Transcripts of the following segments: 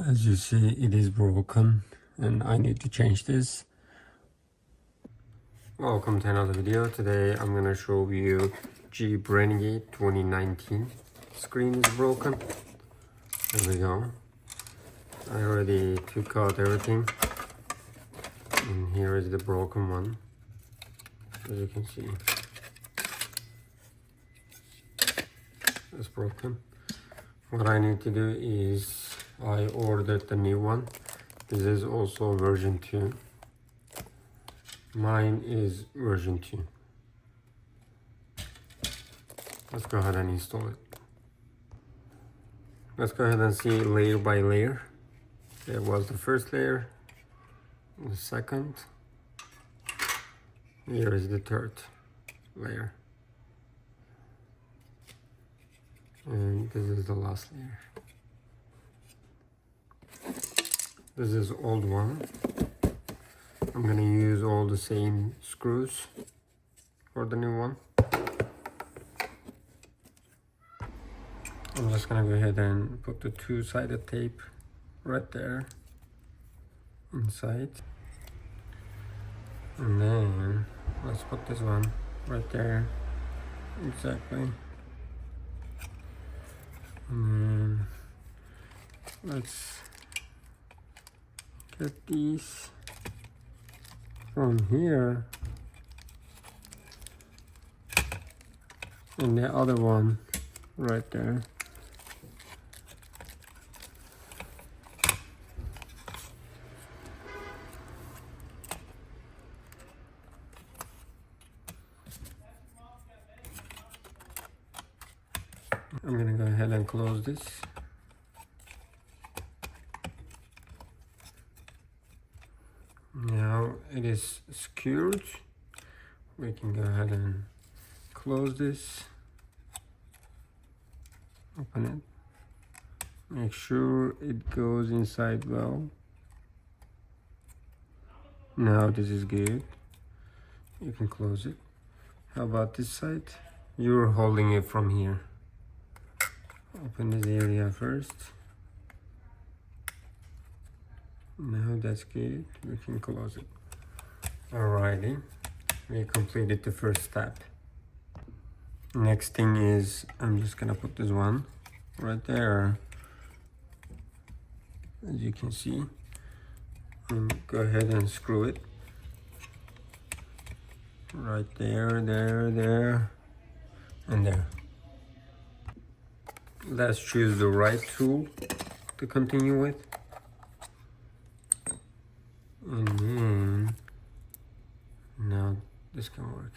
As you see, it is broken and I need to change this. Welcome to another video. Today I'm gonna show you Jeep Renegade 2019. Screen is broken. There we go. I already took out everything. And here is the broken one. As you can see. It's broken. What I need to do is I ordered the new one. This is also version 2. Mine is version 2. Let's go ahead and install it. Let's go ahead and see layer by layer. There was the first layer, the second. Here is the third layer. And this is the last layer. This is old one. I'm gonna use all the same screws for the new one. I'm just gonna go ahead and put the two-sided tape right there inside. And then let's put this one right there. Exactly. And then let's get these from here and the other one right there. I'm gonna go ahead and close this. Now it is secured. We can go ahead and close this. Open it. Make sure it goes inside well. Now this is good. You can close it. How about this side? You're holding it from here. Open this area first. Now that's good. We can close it. Alrighty. We completed the first step. Next thing is I'm just gonna put this one right there, as you can see, and go ahead and screw it right there, there, and there. Let's choose the right tool to continue with, and then now this can work.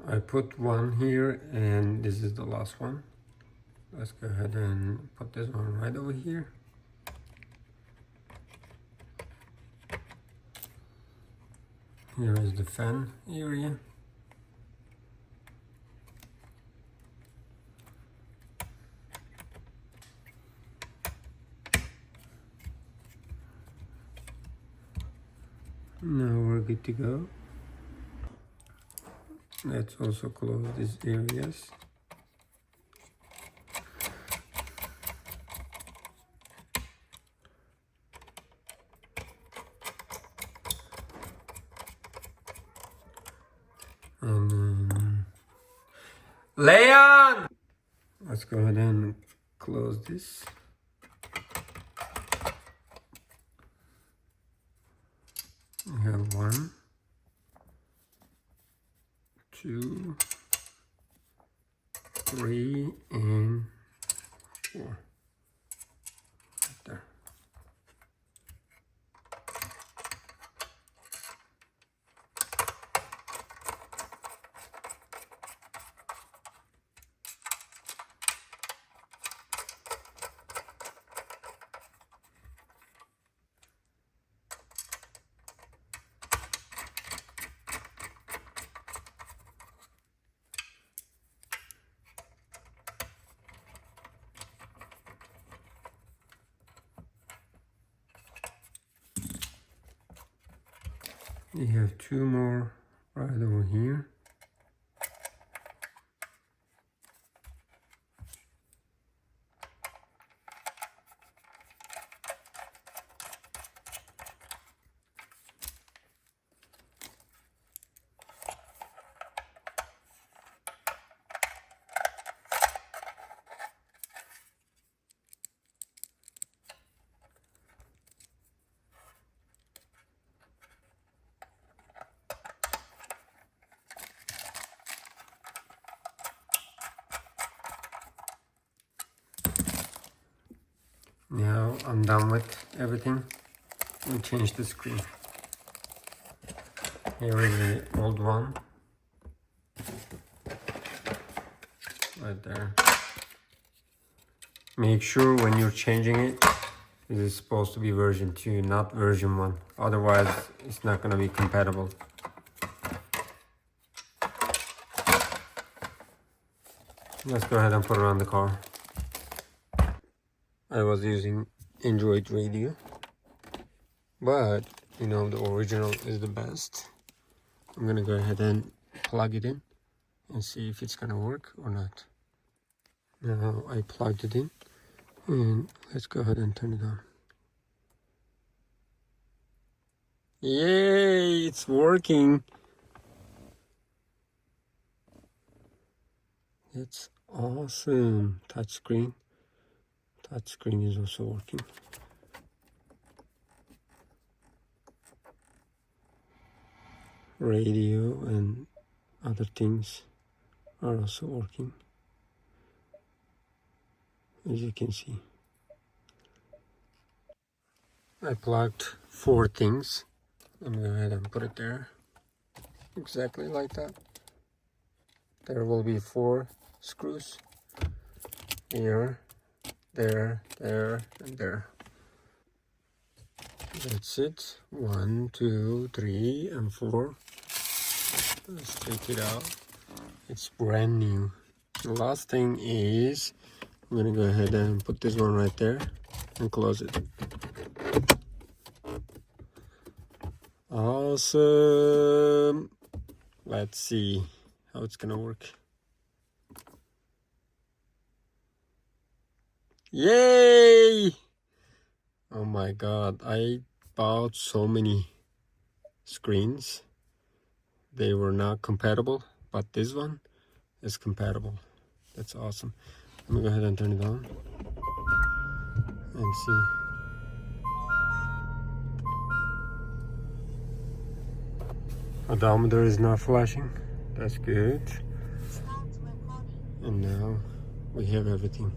I put one here and this is the last one. Let's go ahead and put this one right over here. Here is the fan area. Now we're good to go. Let's also close these areas. And then Leon! Let's go ahead and close this. We have 1, 2, 3, and 4. Right there. You have two more right over here. Now I'm done with everything. Let me change the screen. Here is the old one. Right there. Make sure when you're changing it, this is supposed to be version 2, not version 1. Otherwise, it's not going to be compatible. Let's go ahead and put it on the car. I was using Android radio, but you know the original is the best. I'm gonna go ahead and plug it in and see if it's gonna work or not. Now I plugged it in, and let's go ahead and turn it on. Yay, it's working. It's awesome. Touchscreen is also working. Radio and other things are also working, as you can see. I plugged 4 things. I'm gonna go ahead and put it there, exactly like that. There will be 4 screws here, there, and there. That's it. 1, 2, 3, and 4. Let's take it out. It's brand new. The last thing is I'm gonna go ahead and put this one right there and close it. Awesome. Let's see how it's gonna work. Yay! Oh my god, I bought so many screens. They were not compatible, but this one is compatible. That's awesome. Let me go ahead and turn it on and see. Odometer is not flashing. That's good. And now we have everything.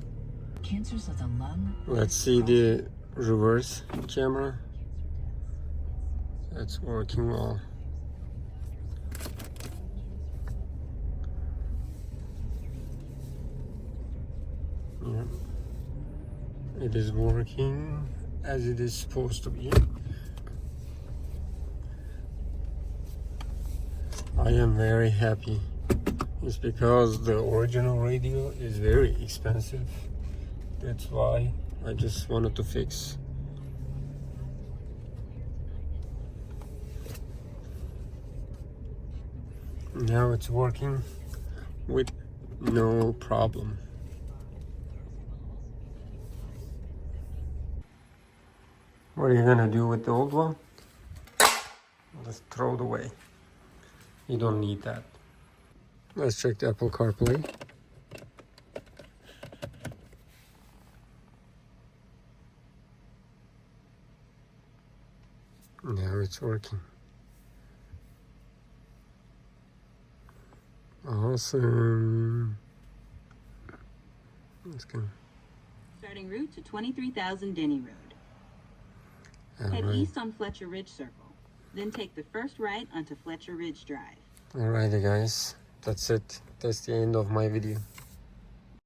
Cancers of the lung. Let's see the reverse camera. That's working well. Yeah. It is working as it is supposed to be. I am very happy. It's because the original radio is very expensive. That's why I just wanted to fix. Now it's working with no problem. What are you gonna do with the old one? Just throw it away. You don't need that. Let's check the Apple CarPlay. Now it's working. Awesome. Let's go. Starting route to 23,000 Denny Road. Head east on Fletcher Ridge Circle. Then take the first right onto Fletcher Ridge Drive. Alrighty guys, that's it. That's the end of my video.